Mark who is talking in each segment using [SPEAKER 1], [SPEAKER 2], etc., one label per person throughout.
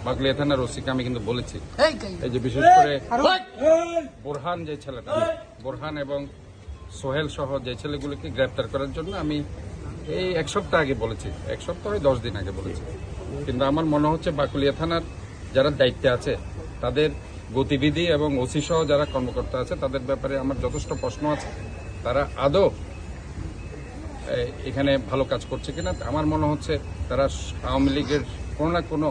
[SPEAKER 1] বাকলিয়া থানার ওসিকে আমি কিন্তু বলেছি এই যে বিশেষ করে বোরহান যে ছেলেটা, বোরহান এবং সোহেল সহ যে ছেলেগুলোকে গ্রেপ্তার করার জন্য আমি এই 1 সপ্তাহ আগে বলেছি, 1 সপ্তাহ 10 দিন আগে বলেছি। কিন্তু আমার মনে হচ্ছে বাকলিয়া থানার যারা দায়িত্বে আছে তাদের গতিবিধি এবং ওসি সহ যারা কর্মকর্তা আছে তাদের ব্যাপারে আমার যথেষ্ট প্রশ্ন আছে। তারা আদৌ এখানে ভালো কাজ করছে কিনা আমার মনে হচ্ছে তারা আওয়ামী লীগের কোনো না কোনো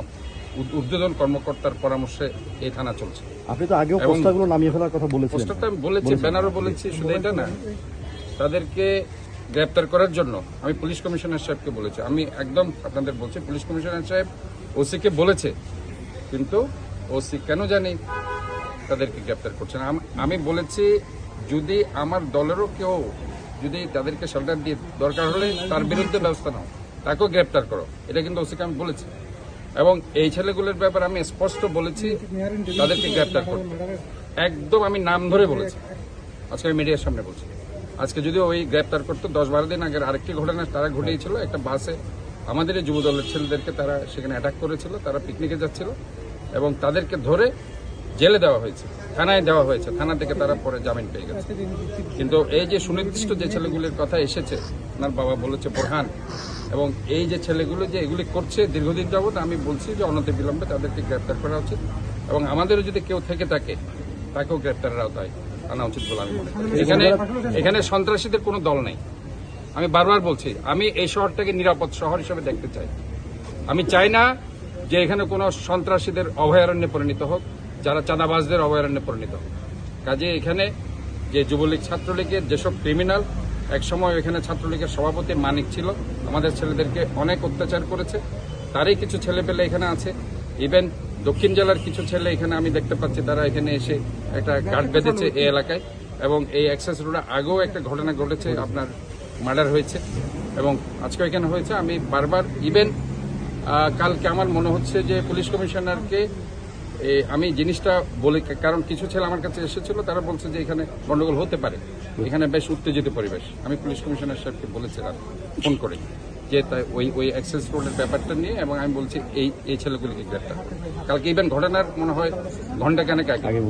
[SPEAKER 1] ঊর্ধ্বতন কর্মকর্তার পরামর্শে এই থানা চলছে।
[SPEAKER 2] আপনি তো আগেও পোস্টারগুলো নামিয়ে ফেলার কথা বলেছিলেন।
[SPEAKER 1] পোস্টারটা আমি বলেছি, ব্যানারও বলেছি, শুধু এটা না, তাদেরকে গ্রেপ্তার করার জন্য আমি পুলিশ কমিশনার সাহেবকে বলেছি। আমি একদম আপনাদের বলছি, পুলিশ কমিশনার সাহেব ওসিকে বলেছে, কিন্তু ওসি কেন জানি তাদেরকে গ্রেপ্তার করছে না। আমি বলেছি যদি আমার দলেরও কেউ যদি তাদেরকে শেল্টার দিয়ে দরকার হলে তার বিরুদ্ধে ব্যবস্থা নাও, তাকেও গ্রেপ্তার করো, এটা কিন্তু ওসিকে আমি বলেছি। এবং এই ছেলেগুলোর ব্যাপারে আমি স্পষ্ট বলেছি তাদেরকে গ্রেপ্তার করো, একদম আমি নাম ধরে বলেছি। আজকে আমি মিডিয়ার সামনে বলছি, আজকে যদি ওই গ্রেপ্তার করতো 10-12 দিন আগের আরেকটি ঘটনা তারা ঘটিয়েছিল। একটা বাসে আমাদের যুব দলের ছেলেদেরকে তারা সেখানে অ্যাটাক করেছিল, তারা পিকনিকে যাচ্ছিল এবং তাদেরকে ধরে জেলে দেওয়া হয়েছে, থানায় দেওয়া হয়েছে, থানা থেকে তারা পরে জামিন পেয়ে গেছে। কিন্তু এই যে সুনির্দিষ্ট যে ছেলেগুলির কথা এসেছে, আপনার বাবা বলেছে বোরহান, এবং এই যে ছেলেগুলো যে এগুলি করছে দীর্ঘদিন যাবত, আমি বলছি যে অনতিবিলম্বে তাদেরকে গ্রেপ্তার করা উচিত এবং আমাদেরও যদি কেউ থেকে থাকে তাকেও গ্রেপ্তারের আওতায় আনা উচিত বলে আমি মনে করি। এখানে সন্ত্রাসীদের কোনো দল নেই। আমি বারবার বলছি, আমি এই শহরটাকে নিরাপদ শহর হিসেবে দেখতে চাই। আমি চাই না যে এখানে কোনো সন্ত্রাসীদের অভয়ারণ্যে পরিণত হোক, যারা চাঁদাবাজদের অভয়ারণ্যে পরিণত হোক। কাজে এখানে যে যুবলীগ ছাত্রলীগের যেসব ক্রিমিনাল, একসময় এখানে ছাত্রলীগের সভাপতি মানিক ছিল, আমাদের ছেলেদেরকে অনেক অত্যাচার করেছে, তারই কিছু ছেলেপেলে এখানে আছে। ইভেন দক্ষিণ জেলার কিছু ছেলে এখানে আমি দেখতে পাচ্ছি, তারা এখানে এসে একটা গার্ড বেঁধেছে এই এলাকায়। এবং এই অ্যাক্সেস রোডে আগেও একটা ঘটনা ঘটেছে, আপনার মার্ডার হয়েছে এবং আজকে এখানে হয়েছে। আমি বারবার ইভেন কালকে আমার মনে হচ্ছে যে পুলিশ কমিশনারকে আমি জিনিসটা বলি, কারণ কিছু ছেলে আমার কাছে এসেছিল, তারা বলছে যে এখানে গন্ডগোল হতে পারে, এখানে বেশ উত্তেজিত পরিবেশ। আমি পুলিশ কমিশনার সাহেবকে বলেছিলাম ফোন করে যে তাই ওই অ্যাক্সেস রোডের ব্যাপারটা নিয়ে, এবং আমি বলছি এই ছেলেগুলিকে গ্রেপ্তার। কালকে ইভেন ঘটনার মনে হয় ঘন্টাখানেক আগে